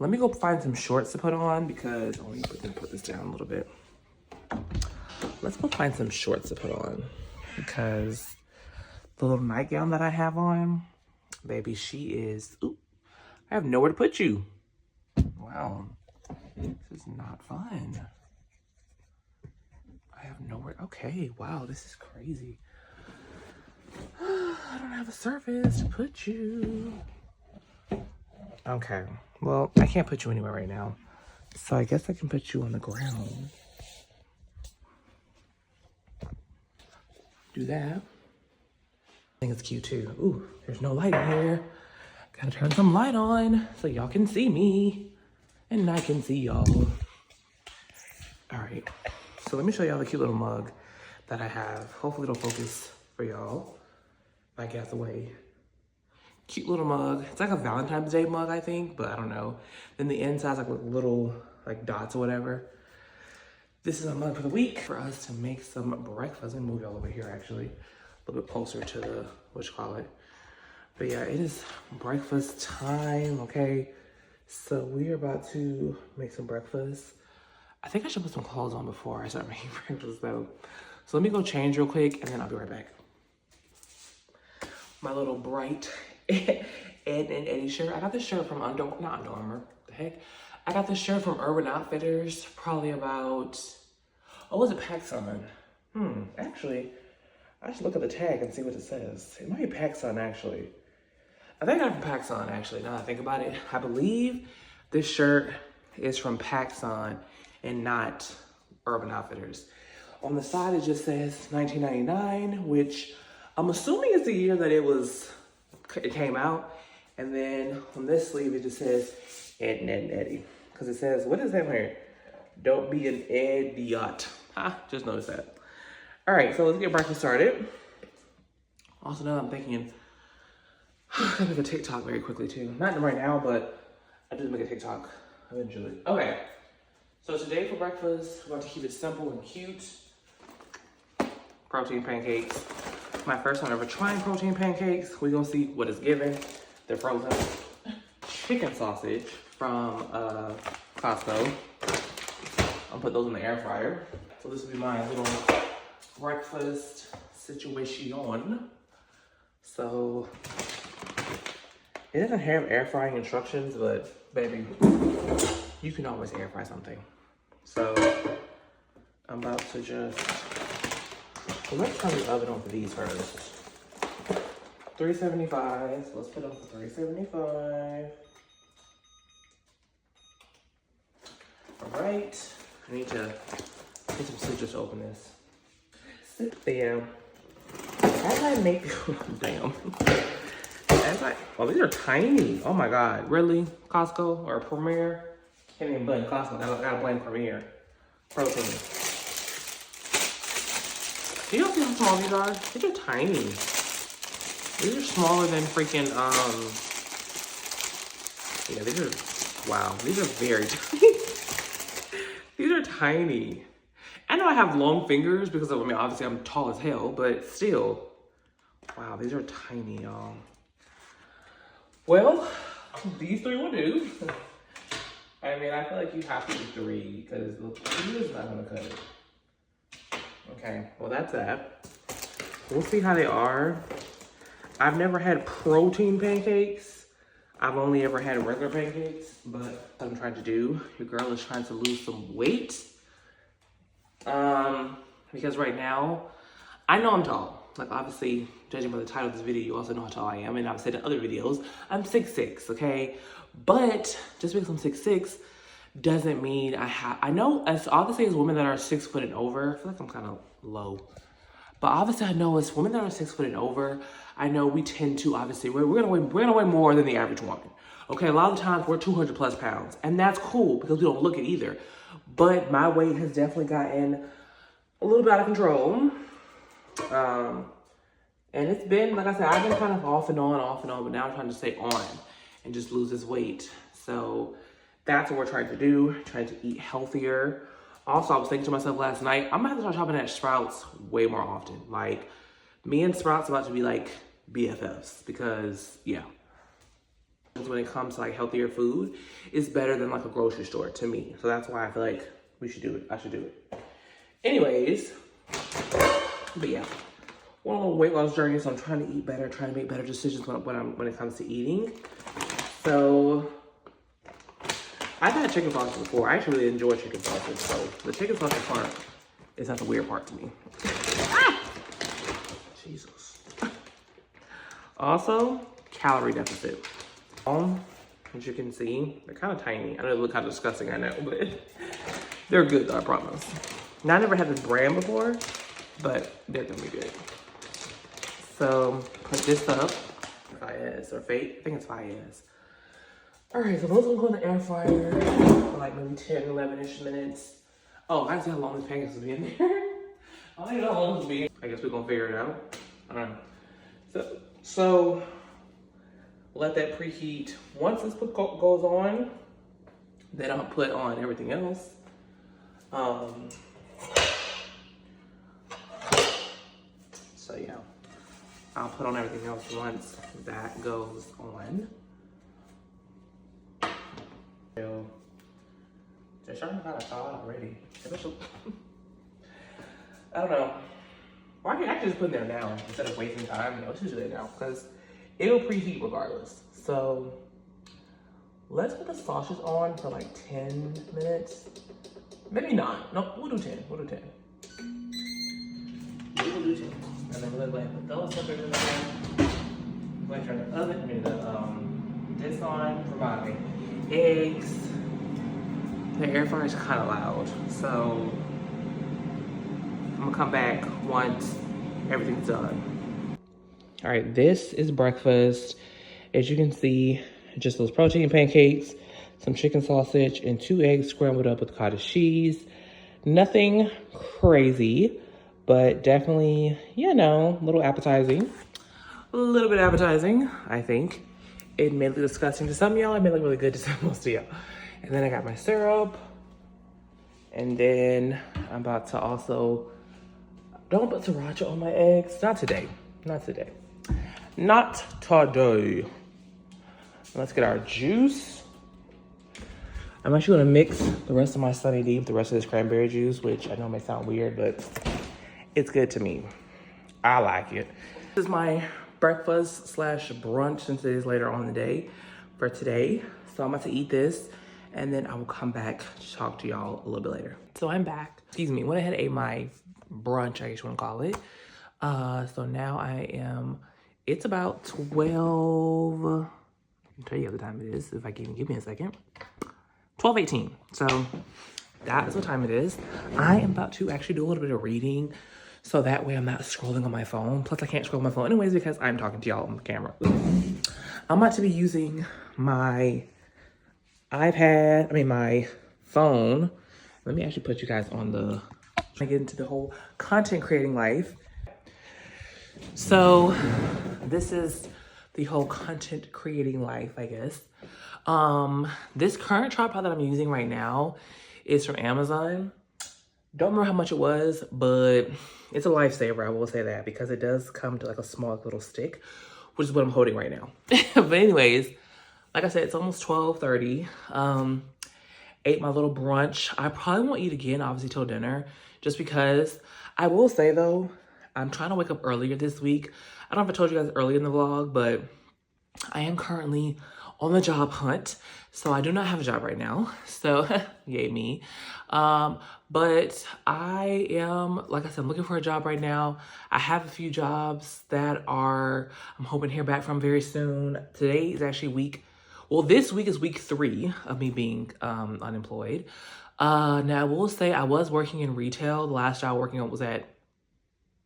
let me go find some shorts to put on because, let me put this down a little bit. Let's go find some shorts to put on because the little nightgown that I have on, baby, she is, ooh, I have nowhere to put you. Wow, this is not fun. I have nowhere, okay, wow, this is crazy. I don't have a surface to put you. Okay, well, I can't put you anywhere right now. So I guess I can put you on the ground. Do that. I think it's cute too. Ooh, there's no light in here. Gotta turn some light on so y'all can see me and I can see y'all. All right, so let me show y'all the cute little mug that I have. Hopefully it'll focus for y'all. If I get out the way. Cute little mug. It's like a Valentine's Day mug, I think, but I don't know. Then the inside's like with little like dots or whatever. This is a mug for the week for us to make some breakfast. Let me move y'all over here actually. A little bit closer to the, what you call it. But yeah, it is breakfast time, okay? So we're about to make some breakfast. I think I should put some clothes on before I start making breakfast though. So let me go change real quick and then I'll be right back. My little bright Ed and Eddie shirt. I got this shirt from not Under Armour, the heck? I got this shirt from Urban Outfitters probably about, oh, was it PacSun? Actually, I should look at the tag and see what it says. It might be PacSun actually. I think I got it from PacSun actually, now that I think about it. I believe this shirt is from PacSun and not Urban Outfitters. On the side, it just says 1999, which I'm assuming it's the year that it came out. And then on this sleeve, it just says Ed and Eddie. Because it says, what is that here? Don't be an idiot. Just noticed that. All right, so let's get breakfast started. Also now I'm thinking, I gotta make a TikTok very quickly too. Not right now, but I do make a TikTok eventually. Okay, so today for breakfast, we're going to keep it simple and cute. Protein pancakes. My first time ever trying protein pancakes. We're gonna see what it's given. They're frozen. Chicken sausage from Costco. I'll put those in the air fryer. So this will be my little breakfast situation. So it doesn't have air frying instructions, but baby, you can always air fry something. So I'm about to just, well, let's turn the oven on for these first. 375, so let's put it on for 375. All right, I need to get some scissors to open this. Sit there. As I make, damn. Oh, these are tiny. Oh my God, really? Costco or Premier? Can't even blame Costco, I gotta blame Premier. Protein. Do you see how small these are? These are tiny. These are smaller than freaking, yeah, these are, wow, these are very tiny. These are tiny. I know I have long fingers because of, I mean, obviously I'm tall as hell, but still, wow, these are tiny, y'all. Well, these three will do. I mean, I feel like you have to do three because two is not gonna cut it. Okay, well that's that. We'll see how they are. I've never had protein pancakes. I've only ever had regular pancakes, but what I'm trying to do, your girl is trying to lose some weight. Because right now, I know I'm tall. Like obviously, judging by the title of this video, you also know how tall I am. And I've said in other videos, I'm 6'6", okay? But just because I'm 6'6", doesn't mean I know, as obviously as women that are 6 foot and over, I feel like I'm kind of low. But obviously I know as women that are 6 foot and over, I know we tend to, obviously, we're gonna weigh more than the average woman. Okay, a lot of the times we're 200 plus pounds, and that's cool because we don't look it either. But my weight has definitely gotten a little bit out of control. And it's been, like I said, I've been kind of off and on, but now I'm trying to stay on and just lose this weight. So that's what we're trying to do, trying to eat healthier. Also, I was thinking to myself last night, I'm gonna have to start shopping at Sprouts way more often. Like, me and Sprouts about to be like BFFs because, yeah. when it comes to like healthier food is better than like a grocery store to me. So that's why I feel like we should do it. I should do it. Anyways, but yeah, we're on a weight loss journey, so I'm trying to eat better, trying to make better decisions when it comes to eating. So I've had chicken sausage before. I actually really enjoy chicken sausage. So the chicken sausage part is not the weird part to me. Ah! Jesus. Also, calorie deficit. As you can see, they're kind of tiny. I know they look kind of disgusting, I know, but they're good though, I promise. Now, I never had this brand before, but they're gonna be good. So, put this up. 5S or Fate, I think it's 5S. All right, so those will go in the air fryer for like maybe 10, 11-ish minutes. Oh, I see how long this pancakes will be in there. I don't know how long this will be. I guess we're gonna figure it out. I don't know. So let that preheat. Once this goes on, then I'll put on everything else. So yeah, I'll put on everything else once that goes on. They're starting to kind of thaw out already. I don't know. Why can't I actually just put it there now instead of wasting time? No, let's just do it now because it'll preheat regardless. So let's put the sausage on for like 10 minutes. Maybe not. No, we'll do 10. We'll do 10. We'll do 10. And then we'll put those suckers in there. We'll turn the oven, this on for my eggs. The air fryer is kind of loud, so I'm gonna come back once everything's done. All right, this is breakfast. As you can see, just those protein pancakes, some chicken sausage, and 2 eggs scrambled up with cottage cheese. Nothing crazy, but definitely, you know, a little appetizing. A little bit appetizing, I think. It may look disgusting to some of y'all. It may look really good to most of y'all. And then I got my syrup. And then I'm about to also, don't put sriracha on my eggs. Not today. Not today. Not today. Let's get our juice. I'm actually gonna mix the rest of my Sunny D with the rest of this cranberry juice, which I know may sound weird, but it's good to me. I like it. This is my breakfast slash brunch since it is later on in the day for today. So I'm about to eat this and then I will come back to talk to y'all a little bit later. So I'm back. Excuse me, went ahead and ate my brunch, I guess you wanna call it. So now it's about 12, I'll tell you what time it is if I can give me a second. 12:18. So that's what time it is. I am about to actually do a little bit of reading so that way I'm not scrolling on my phone. Plus I can't scroll on my phone anyways because I'm talking to y'all on the camera. I'm about to be using my my phone. Let me actually put you guys on I get into the whole content creating life. So this is the whole content creating life, I guess. This current tripod that I'm using right now is from Amazon. Don't remember how much it was, but it's a lifesaver, I will say that, because it does come to like a small little stick, which is what I'm holding right now. But anyways, like I said, it's almost 12:30. Ate my little brunch. I probably won't eat again, obviously, till dinner, just because I will say though, I'm trying to wake up earlier this week. I don't know if I told you guys earlier in the vlog, but I am currently on the job hunt. So I do not have a job right now. So yay me. But I am, like I said, I'm looking for a job right now. I have a few jobs that I'm hoping to hear back from very soon. Today is actually this week is week 3 of me being unemployed. Now I will say I was working in retail. The last job working on was at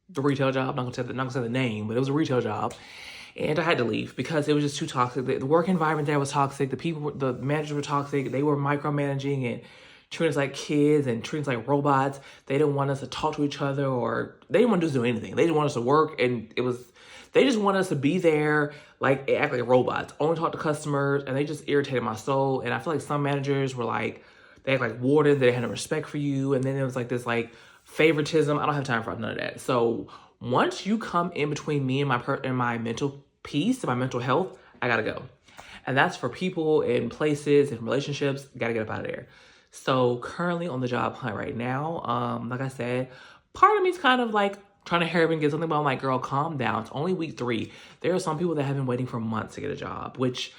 the retail job. I'm not gonna say the name, but it was a retail job. And I had to leave because it was just too toxic. The work environment there was toxic. The managers were toxic. They were micromanaging and treating us like kids and treating us like robots. They didn't want us to talk to each other, or they didn't want us to do anything. They didn't want us to work, and they just wanted us to be there, like act like robots, only talk to customers, and they just irritated my soul. And I feel like some managers were like, they act like wardens, they had no respect for you, and then it was like this like favoritism. I don't have time for none of that. So once you come in between me and my mental peace and my mental health, I gotta go. And that's for people and places and relationships. Gotta get up out of there. So currently on the job hunt right now. Like I said, part of me is kind of like trying to hurry and get something, but I'm like, girl, calm down. It's only week 3. There are some people that have been waiting for months to get a job, which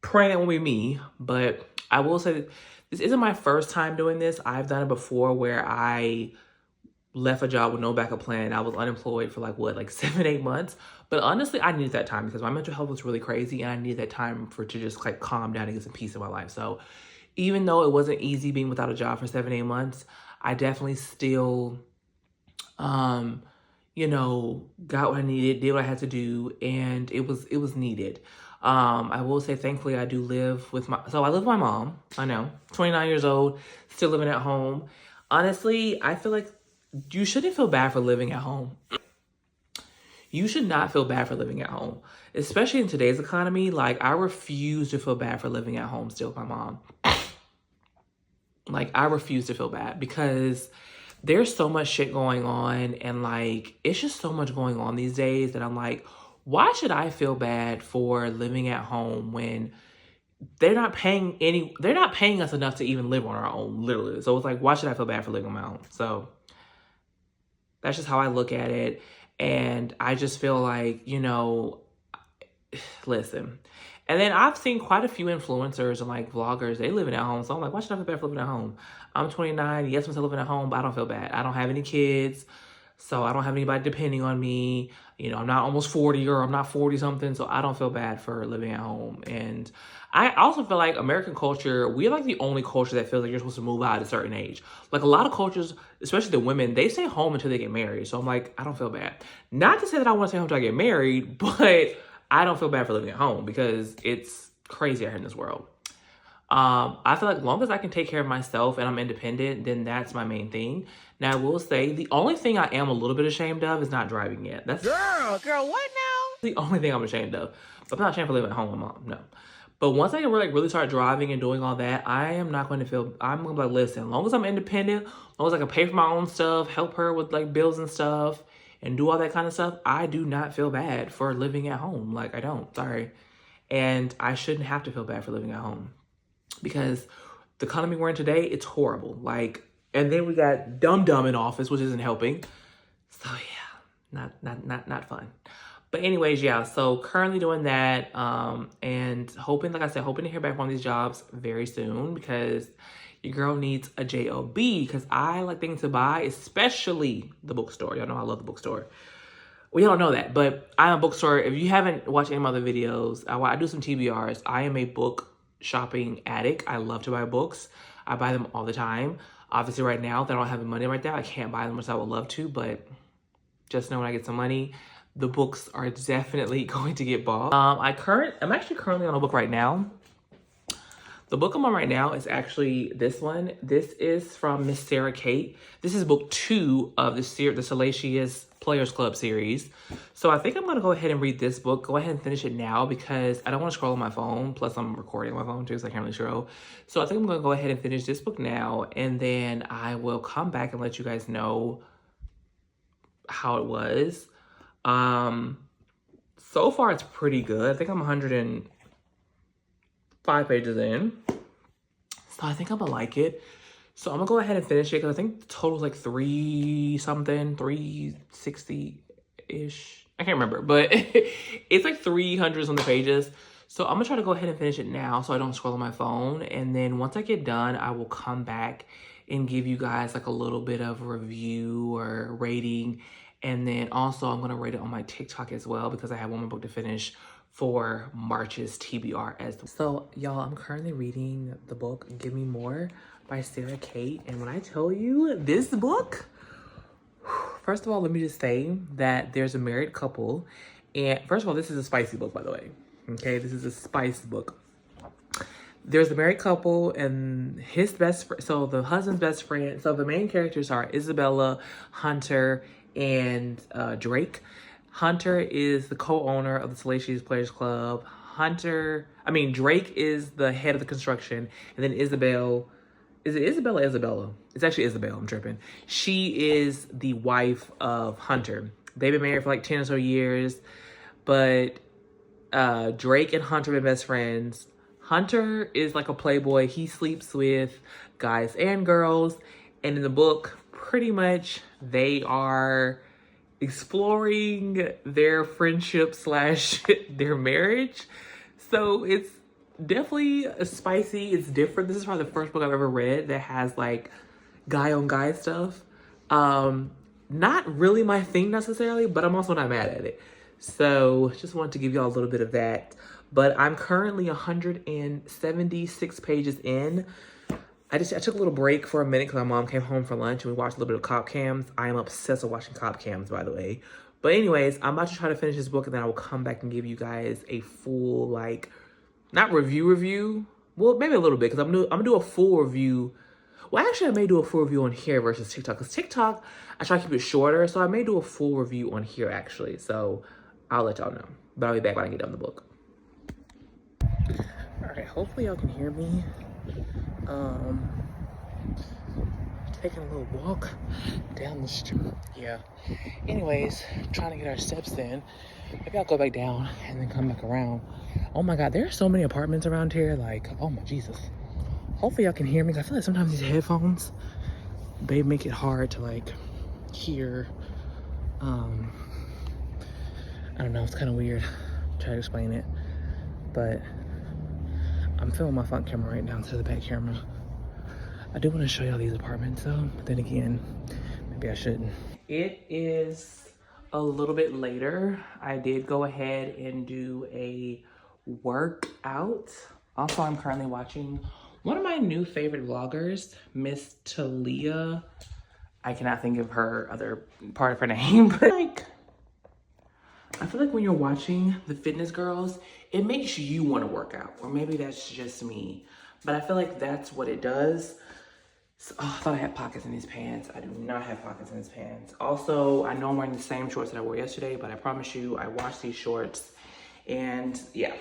praying it won't be me. But I will say that this isn't my first time doing this. I've done it before where I left a job with no backup plan. I was unemployed for like 7-8 months. But honestly, I needed that time because my mental health was really crazy and I needed that time to just like calm down and get some peace in my life. So even though it wasn't easy being without a job for 7-8 months, I definitely still, got what I needed, did what I had to do, and it was needed. I will say, thankfully, I do live with I live with my mom. I know, 29 years old, still living at home. Honestly, I feel like you shouldn't feel bad for living at home. You should not feel bad for living at home, especially in today's economy. Like, I refuse to feel bad for living at home still with my mom. Like, I refuse to feel bad because there's so much shit going on, and like, it's just so much going on these days that I'm like, why should I feel bad for living at home when they're not paying us enough to even live on our own, literally. So it's like, why should I feel bad for living on my own? So that's just how I look at it. And I just feel like, listen. And then I've seen quite a few influencers and like vloggers, they living at home. So I'm like, why should I feel bad for living at home? I'm 29. Yes, I'm still living at home, but I don't feel bad. I don't have any kids. So I don't have anybody depending on me. I'm not almost 40 or I'm not 40 something. So I don't feel bad for living at home. And I also feel like American culture, we're like the only culture that feels like you're supposed to move out at a certain age. Like a lot of cultures, especially the women, they stay home until they get married. So I'm like, I don't feel bad. Not to say that I want to stay home until I get married, but I don't feel bad for living at home because it's crazy out here in this world. I feel like as long as I can take care of myself and I'm independent, then that's my main thing. Now, I will say the only thing I am a little bit ashamed of is not driving yet. That's Girl, what now? the only thing I'm ashamed of. But I'm not ashamed for living at home with my mom, no. But once I can really start driving and doing all that, I am not going to feel, I'm going to be like, listen, as long as I'm independent, as long as I can pay for my own stuff, help her with like bills and stuff, and do all that kind of stuff, I do not feel bad for living at home. Like, I don't, sorry. And I shouldn't have to feel bad for living at home because the economy we're in today, it's horrible. Like, and then we got dumb in office, which isn't helping. So yeah, not fun. But anyways, yeah, so currently doing that, and hoping, like I said, hoping to hear back from these jobs very soon because your girl needs a job because I like things to buy, especially the bookstore. Y'all know I love the bookstore. Well, y'all don't know that, but I'm a bookstore. If you haven't watched any of my other videos, I do some TBRs. I am a book shopping addict. I love to buy books. I buy them all the time. Obviously, right now, that I don't have the money right now, I can't buy them as I would love to, but just know when I get some money, the books are definitely going to get bought. I'm actually currently on a book right now. The book I'm on right now is actually this one. This is from Miss Sarah Kate. This is book 2 of the Salacious Players Club series. So I think I'm gonna go ahead and read this book. Go ahead and finish it now because I don't want to scroll on my phone. Plus I'm recording on my phone too, so I can't really scroll. So I think I'm gonna go ahead and finish this book now, and then I will come back and let you guys know how it was. So far it's pretty good. I think I'm 105 pages in. So I think I'm gonna like it. So I'm gonna go ahead and finish it because I think the total is like 360-ish. I can't remember, but it's like 300 on the pages. So I'm gonna try to go ahead and finish it now so I don't scroll on my phone. And then once I get done, I will come back and give you guys like a little bit of review or rating. And then also I'm gonna rate it on my TikTok as well because I have one more book to finish for March's TBR as well. So y'all, I'm currently reading the book Give Me More by Sarah Kate. And when I tell you this book, first of all, let me just say that there's a married couple. And first of all, this is a spicy book, by the way. Okay, this is a spice book. There's a married couple and his best friend, so the husband's best friend. So the main characters are Isabella, Hunter, and Drake. Hunter is the co-owner of the Salacious Players Club. Drake is the head of the construction. And then Isabel, is it Isabella or Isabella? It's actually Isabel, I'm tripping. She is the wife of Hunter. They've been married for like 10 or so years, but Drake and Hunter been best friends. Hunter is like a playboy. He sleeps with guys and girls. And in the book, pretty much they are exploring their friendship slash their marriage. So it's definitely spicy. It's different. This is probably the first book I've ever read that has like guy on guy stuff. Not really my thing necessarily, but I'm also not mad at it. So just wanted to give y'all a little bit of that. But I'm currently 176 pages in. I took a little break for a minute because my mom came home for lunch and we watched a little bit of cop cams. I am obsessed with watching cop cams, by the way. But anyways, I'm about to try to finish this book and then I will come back and give you guys a full, like, not review. Well, maybe a little bit because I'm gonna do a full review. Well, actually, I may do a full review on here versus TikTok because TikTok, I try to keep it shorter. So I may do a full review on here actually. So I'll let y'all know. But I'll be back when I get done the book. All right, hopefully y'all can hear me. Taking a little walk down the street. Yeah. Anyways, trying to get our steps in. Maybe I'll go back down and then come back around. Oh my God, there are so many apartments around here. Like, oh my Jesus. Hopefully y'all can hear me. I feel like sometimes these headphones, they make it hard to like hear. I don't know, it's kind of weird. Try to explain it. But I'm filming my front camera right now instead of the back camera. I do want to show y'all these apartments though, but then again, maybe I shouldn't. It is a little bit later. I did go ahead and do a workout. Also, I'm currently watching one of my new favorite vloggers, Miss Talia. I cannot think of her other part of her name, but like, I feel like when you're watching the fitness girls, it makes you want to work out, or maybe that's just me, but I feel like that's what it does. So, oh, I thought I had pockets in these pants. I do not have pockets in these pants. Also, I know I'm wearing the same shorts that I wore yesterday, but I promise you, I washed these shorts, and yeah,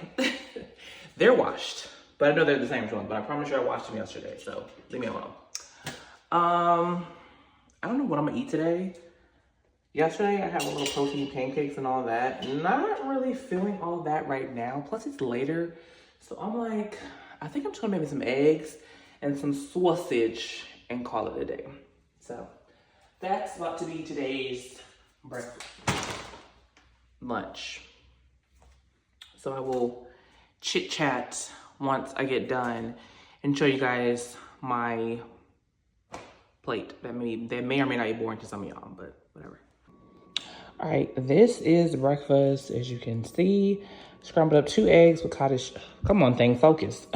they're washed. But I know they're the same shorts, but I promise you I washed them yesterday, so leave me alone. I don't know what I'm gonna eat today. Yesterday, I had a little protein pancakes and all that. Not really feeling all that right now. Plus, it's later. So I'm like, I think I'm just gonna make some eggs and some sausage and call it a day. So that's about to be today's breakfast, lunch. So I will chit chat once I get done and show you guys my plate. That may or may not be boring to some of y'all, but whatever. All right, this is breakfast. As you can see, scrambled up 2 eggs with cottage. Come on, thing, focus.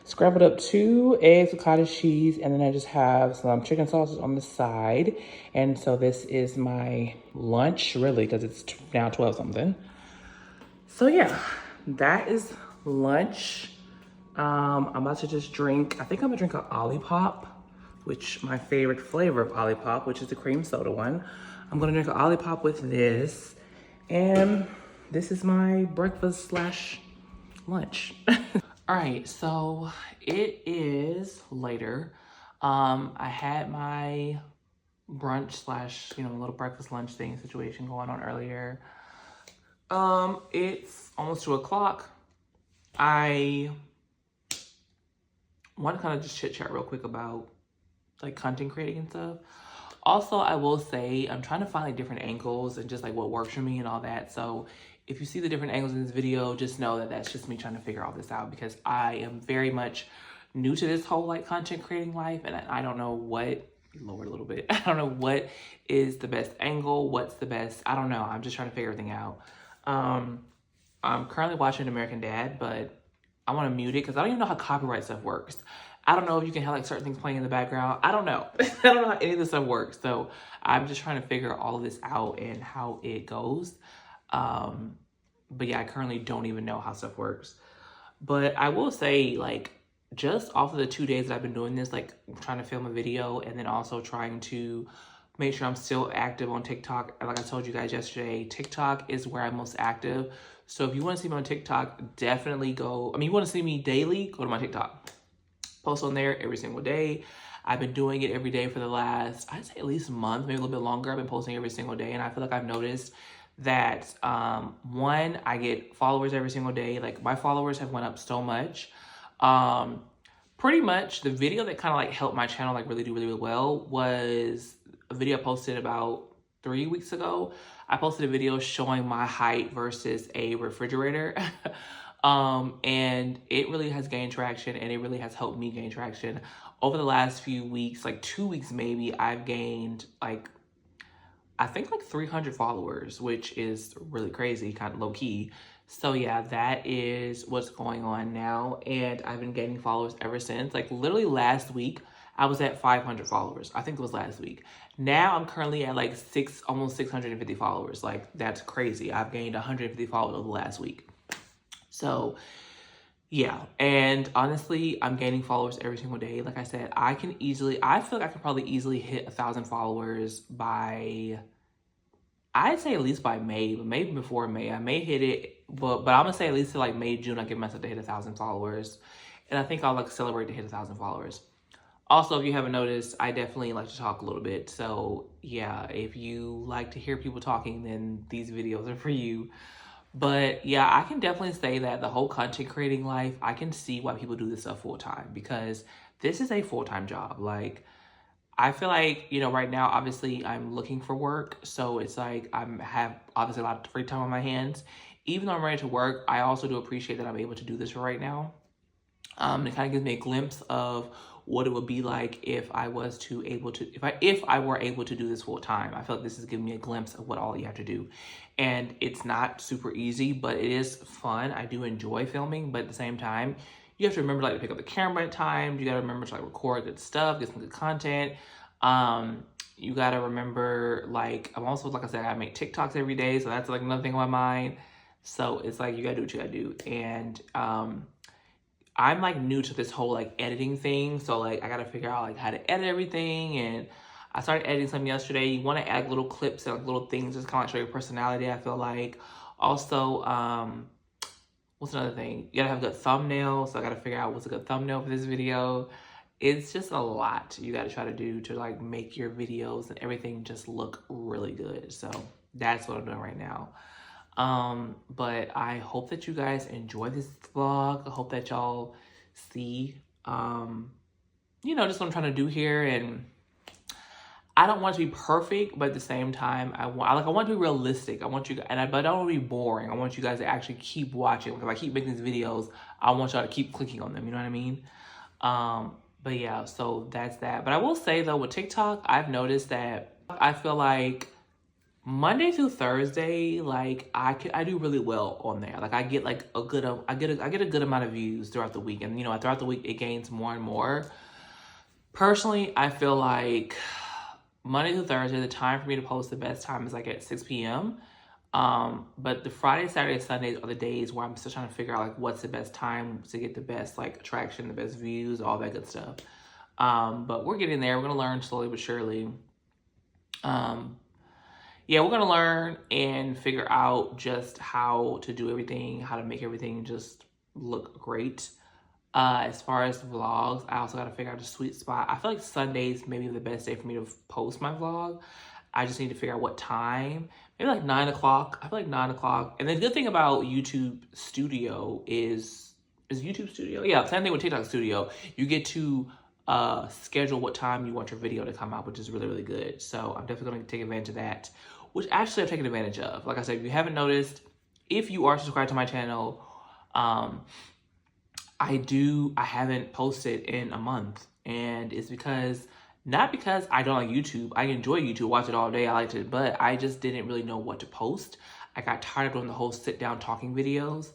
Scrambled up 2 eggs with cottage cheese, and then I just have some chicken sauces on the side. And so this is my lunch, really, because it's now 12 something. So yeah, that is lunch. I'm about to just drink. I think I'm gonna drink an Olipop, which my favorite flavor of Olipop, which is the cream soda one. I'm gonna drink an Olipop with this, and this is my breakfast slash lunch. All right, so it is later. I had my brunch slash, little breakfast lunch thing situation going on earlier. It's almost 2 o'clock. I want to kind of just chit chat real quick about like content creating and stuff. Also, I will say I'm trying to find like different angles and just like what works for me and all that. So if you see the different angles in this video, just know that that's just me trying to figure all this out because I am very much new to this whole like content creating life. And I don't know what, lower a little bit. I don't know what is the best angle. What's the best, I don't know. I'm just trying to figure everything out. I'm currently watching American Dad, but I want to mute it because I don't even know how copyright stuff works. I don't know if you can have like certain things playing in the background. I don't know. I don't know how any of this stuff works. So I'm just trying to figure all of this out and how it goes. But yeah, I currently don't even know how stuff works. But I will say like just off of the 2 days that I've been doing this, like trying to film a video and then also trying to make sure I'm still active on TikTok. Like I told you guys yesterday, TikTok is where I'm most active. So if you want to see me on TikTok, definitely go. I mean, you want to see me daily, go to my TikTok. Post on there every single day. I've been doing it every day for the last, I'd say at least a month, maybe a little bit longer. I've been posting every single day. And I feel like I've noticed that one, I get followers every single day. Like my followers have went up so much. Um, Pretty much the video that kind of like helped my channel like really do really well was a video I posted about 3 weeks ago. I posted a video showing my height versus a refrigerator. And it really has gained traction, and it really has helped me gain traction. Over the last few weeks, like 2 weeks maybe, I've gained like, I think like 300 followers, which is really crazy, kind of low key. So yeah, that is what's going on now. And I've been gaining followers ever since. Like literally last week, I was at 500 followers. I think it was last week. Now I'm currently at like almost 650 followers. Like that's crazy. I've gained 150 followers over the last week. So yeah, and honestly, I'm gaining followers every single day. Like I said, I feel like I can probably easily hit 1,000 followers by, I'd say at least by May, but maybe before May. I may hit it, but I'm gonna say at least to like May, June, I give myself to hit 1,000 followers. And I think I'll like celebrate to hit 1,000 followers. Also, if you haven't noticed, I definitely like to talk a little bit. So yeah, if you like to hear people talking, then these videos are for you. But yeah, I can definitely say that the whole content creating life, I can see why people do this stuff full time, because this is a full-time job. Like, I feel like, right now, obviously I'm looking for work. So it's like have obviously a lot of free time on my hands. Even though I'm ready to work, I also do appreciate that I'm able to do this right now. It kind of gives me a glimpse of what it would be like if I was to able to, if I were able to do this full time. I feel like this is giving me a glimpse of what all you have to do. And it's not super easy, but it is fun. I do enjoy filming, but at the same time, you have to remember like to pick up the camera at times. You got to remember to like record good stuff, get some good content. You got to remember, like, I'm also, like I said, I make TikToks every day. So that's like another thing on my mind. So it's like, you got to do what you got to do. And, I'm like new to this whole like editing thing. So like I gotta figure out like how to edit everything. And I started editing something yesterday. You wanna add little clips and like little things, just kind of like show your personality, I feel like. Also, what's another thing? You gotta have a good thumbnail. So I gotta figure out what's a good thumbnail for this video. It's just a lot you gotta try to do to like make your videos and everything just look really good. So that's what I'm doing right now. But I hope that you guys enjoy this vlog. I hope that y'all see, just what I'm trying to do here. And I don't want it to be perfect, but at the same time, I want to be realistic. I want you, but I don't want to be boring. I want you guys to actually keep watching. Because if I keep making these videos, I want y'all to keep clicking on them. You know what I mean? But yeah, so that's that. But I will say though, with TikTok, I've noticed that I feel like Monday through Thursday, like I do really well on there. Like I get like I get a good amount of views throughout the week, and throughout the week it gains more and more. Personally, I feel like Monday through Thursday, the time for me to post the best time is like at 6 p.m. But the Friday, Saturday, Sundays are the days where I'm still trying to figure out like what's the best time to get the best like traction, the best views, all that good stuff. But we're getting there. We're gonna learn slowly but surely. Yeah, we're gonna learn and figure out just how to do everything, how to make everything just look great. As far as vlogs, I also gotta figure out a sweet spot. I feel like Sundays may be the best day for me to post my vlog. I just need to figure out what time. Maybe like 9 o'clock. I feel like 9 o'clock. And the good thing about YouTube Studio is YouTube Studio? Yeah, same thing with TikTok Studio. You get to schedule what time you want your video to come out, which is really, really good. So I'm definitely gonna take advantage of that, which actually I've taken advantage of. Like I said, if you haven't noticed, if you are subscribed to my channel, I haven't posted in a month. And it's not because I don't like YouTube. I enjoy YouTube, watch it all day, I liked it, but I just didn't really know what to post. I got tired of doing the whole sit down talking videos.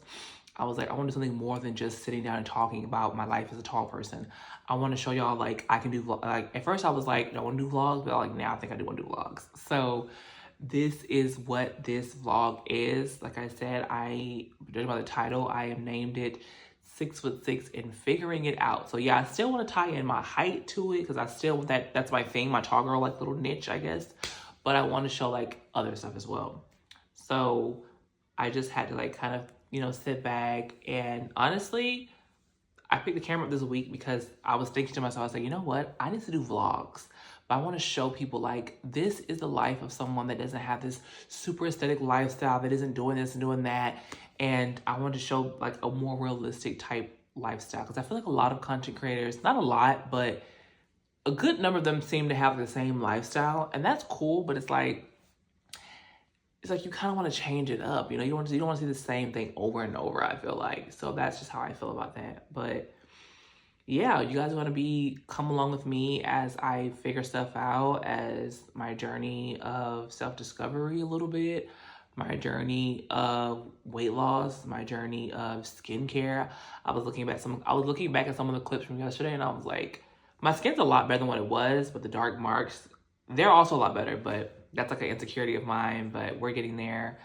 I was like, I want to do something more than just sitting down and talking about my life as a tall person. I want to show y'all like I can do like at first I was like, I don't want to do vlogs, but like now I think I do want to do vlogs. So this is what this vlog is. Like I said, judging by the title, I have named it 6'6" and figuring it out. So yeah, I still want to tie in my height to it because I still want that's my thing, my tall girl like little niche, I guess. But I want to show like other stuff as well. So I just had to like kind of, sit back. And honestly, I picked the camera up this week because I was thinking to myself, I was like, you know what? I need to do vlogs. but I want to show people like this is the life of someone that doesn't have this super aesthetic lifestyle, that isn't doing this and doing that. And I want to show like a more realistic type lifestyle, because I feel like a lot of content creators, not a lot, but a good number of them seem to have the same lifestyle, and that's cool. But it's like you kind of want to change it up, you know. You don't want to see the same thing over and over, I feel like. So that's just how I feel about that. But yeah, you guys want to come along with me as I figure stuff out, as my journey of self-discovery a little bit, my journey of weight loss, my journey of skincare. I was looking back at some of the clips from yesterday, and I was like, my skin's a lot better than what it was, but the dark marks, they're also a lot better, but that's like an insecurity of mine, but we're getting there.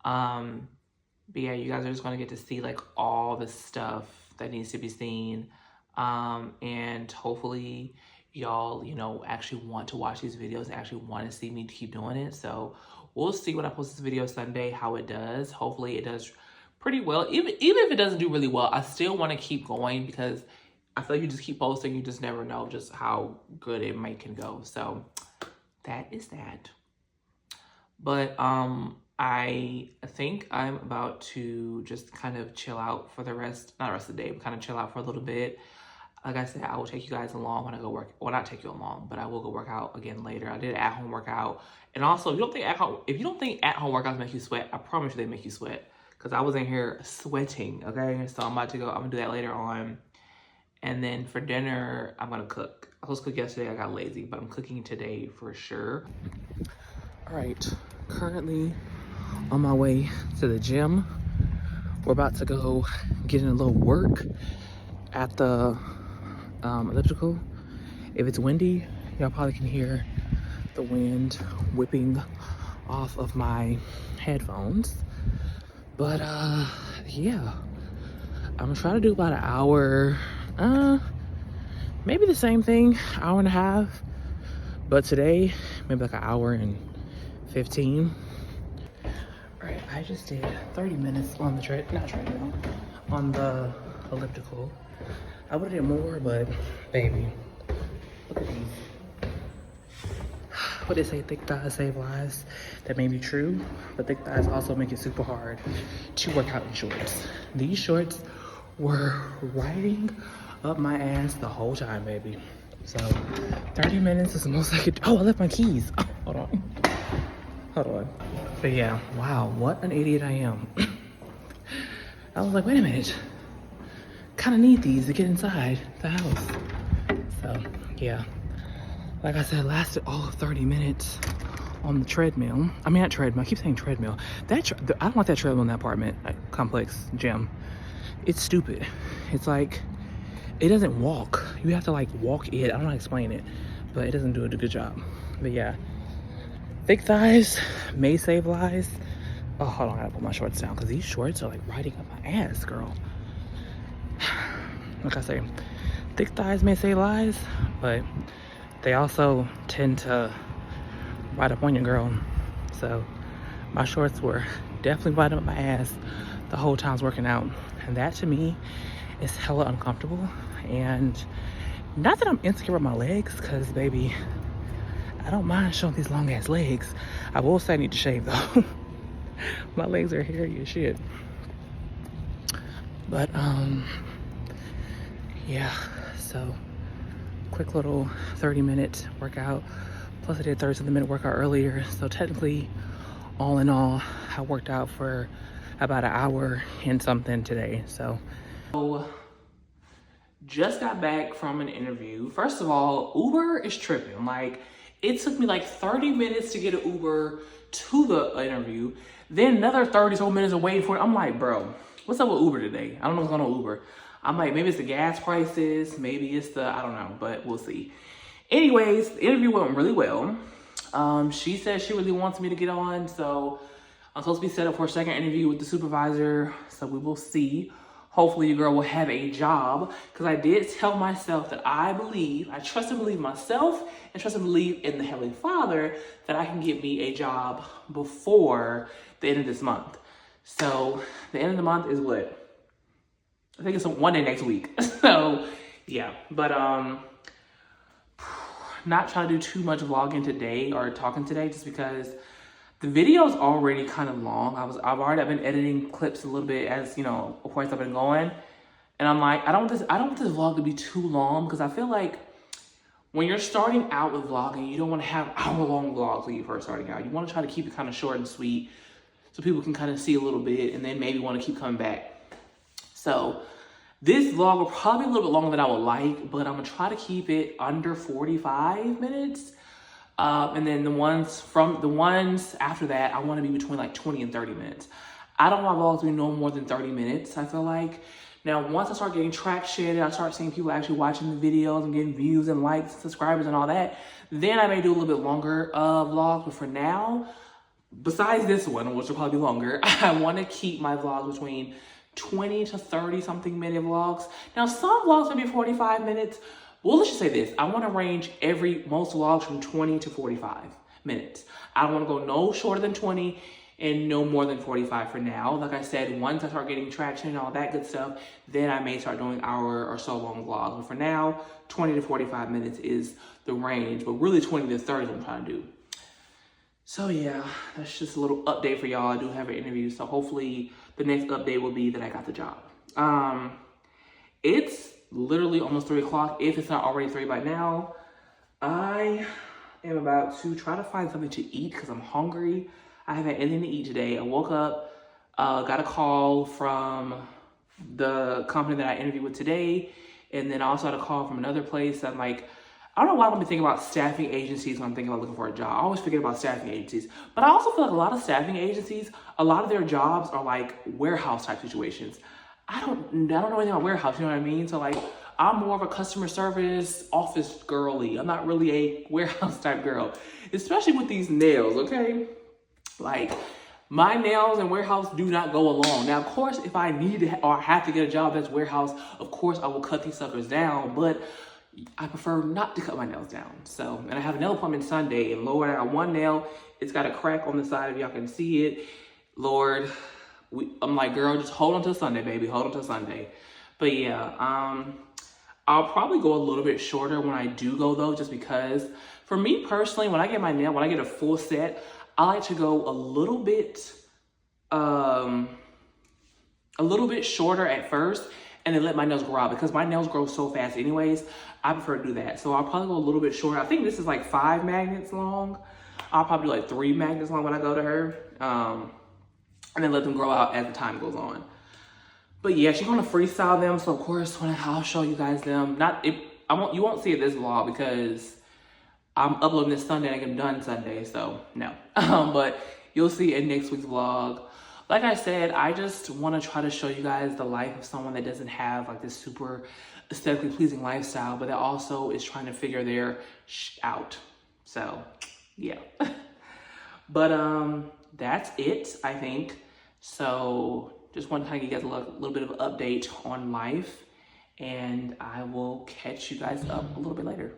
But yeah, you guys are just going to get to see like all the stuff that needs to be seen. And hopefully y'all, you know, actually want to watch these videos and actually want to see me keep doing it. So we'll see when I post this video Sunday, how it does. Hopefully it does pretty well. Even if it doesn't do really well, I still want to keep going, because I feel like you just keep posting, you just never know just how good it can go. So that is that. But I think I'm about to just kind of chill out for not the rest of the day, but kind of chill out for a little bit. Like I said, I will take you guys along when I go work. Well, not take you along, but I will go work out again later. I did an at-home workout. And also, if you don't think at-home workouts make you sweat, I promise you they make you sweat. Because I was in here sweating, okay? So I'm going to do that later on. And then for dinner, I'm going to cook. I was supposed to cook yesterday, I got lazy, but I'm cooking today for sure. All right, currently on my way to the gym. We're about to go get in a little work at the elliptical. If it's windy, y'all probably can hear the wind whipping off of my headphones. But yeah, I'm gonna try to do about an hour, maybe the same thing, hour and a half. But today, maybe like an hour and 15. All right, I just did 30 minutes on the on the elliptical. I would have did more, but baby, look at these. What they say, thick thighs save lives. That may be true, but thick thighs also make it super hard to work out in shorts. These shorts were riding up my ass the whole time, baby. So 30 minutes is the most I could. Oh, I left my keys. Oh, hold on. But yeah, wow, what an idiot I am. I was like, wait a minute. Kind of need these to get inside the house. So yeah, like I said, lasted all of 30 minutes on the treadmill. I mean, not treadmill, I keep saying treadmill. I don't want that treadmill in that apartment complex gym. It's stupid. It's like, it doesn't walk. You have to like walk it. I don't know how to explain it, but it doesn't do a good job. But yeah, thick thighs may save lives. Oh, hold on, I gotta put my shorts down, because these shorts are like riding up my ass, girl. Like I say, thick thighs may save lives, but they also tend to ride up on your girl. So my shorts were definitely riding up my ass the whole time I was working out. And that to me is hella uncomfortable. And not that I'm insecure with my legs, because baby, I don't mind showing these long ass legs. I will say I need to shave though. My legs are hairy as shit. But yeah, so quick little 30-minute workout. Plus I did a 30-minute workout earlier. So technically, all in all, I worked out for about an hour and something today. So just got back from an interview. First of all, Uber is tripping. Like, it took me like 30 minutes to get an Uber to the interview. Then another 30 so minutes of waiting for it. I'm like, bro, what's up with Uber today? I don't know what's going on with Uber. I'm like, maybe it's the gas prices, maybe it's I don't know, but we'll see. Anyways, the interview went really well. She said she really wants me to get on, so I'm supposed to be set up for a second interview with the supervisor, so we will see. Hopefully your girl will have a job, because I did tell myself that I trust and believe myself, and trust and believe in the Heavenly Father that I can get me a job before the end of this month. So the end of the month is what? I think it's one day next week. So yeah, but not try to do too much vlogging today or talking today, just because the video is already kind of long. I've been editing clips a little bit as, you know, of course I've been going. And I'm like, I don't want this vlog to be too long, because I feel like when you're starting out with vlogging, you don't want to have hour-long vlogs when you're first starting out. You want to try to keep it kind of short and sweet so people can kind of see a little bit and then maybe want to keep coming back. So this vlog will probably be a little bit longer than I would like, but I'm going to try to keep it under 45 minutes. And then the ones after that, I want to be between like 20 and 30 minutes. I don't want vlogs to be no more than 30 minutes, I feel like. Now, once I start getting traction and I start seeing people actually watching the videos and getting views and likes, subscribers and all that, then I may do a little bit longer vlogs. But for now, besides this one, which will probably be longer, I want to keep my vlogs between 20 to 30 something minute vlogs. Now, some vlogs may be 45 minutes. Well, let's just say this. I want to range most vlogs from 20 to 45 minutes. I don't want to go no shorter than 20 and no more than 45 for now. Like I said, once I start getting traction and all that good stuff, then I may start doing hour or so long vlogs. But for now, 20 to 45 minutes is the range, but really 20 to 30 is what I'm trying to do. So yeah, that's just a little update for y'all. I do have an interview, so hopefully the next update will be that I got the job. It's literally almost 3 o'clock, if it's not already 3 by now. I am about to try to find something to eat because I'm hungry. I haven't had anything to eat today. I woke up, got a call from the company that I interviewed with today, and then I also had a call from another place. I'm like, I don't know why I'm thinking about staffing agencies when I'm thinking about looking for a job. I always forget about staffing agencies. But I also feel like a lot of staffing agencies, a lot of their jobs are like warehouse type situations. I don't know anything about warehouse, you know what I mean? So like, I'm more of a customer service office girly. I'm not really a warehouse type girl, especially with these nails, okay? Like, my nails and warehouse do not go along. Now, of course, if I need to or have to get a job that's warehouse, of course I will cut these suckers down, but I prefer not to cut my nails down. So, and I have a nail appointment Sunday, and Lord, I got one nail. It's got a crack on the side if y'all can see it. Lord, I'm like, girl, just hold on till Sunday, baby. Hold on till Sunday. But yeah, I'll probably go a little bit shorter when I do go though, just because for me personally, when I get a full set, I like to go a little bit shorter at first and then let my nails grow out, because my nails grow so fast anyways. I prefer to do that. So I'll probably go a little bit shorter. I think this is like 5 magnets long. I'll probably do like 3 magnets long when I go to her. And then let them grow out as the time goes on. But yeah, she's gonna freestyle them. So of course, I'll show you guys them. You won't see it this vlog because I'm uploading this Sunday and I get them done Sunday, so no. But you'll see it in next week's vlog. Like I said, I just want to try to show you guys the life of someone that doesn't have like this super aesthetically pleasing lifestyle, but that also is trying to figure their out. So yeah. But that's it, I think. So just want to kind of give you guys a little bit of an update on life, and I will catch you guys up a little bit later.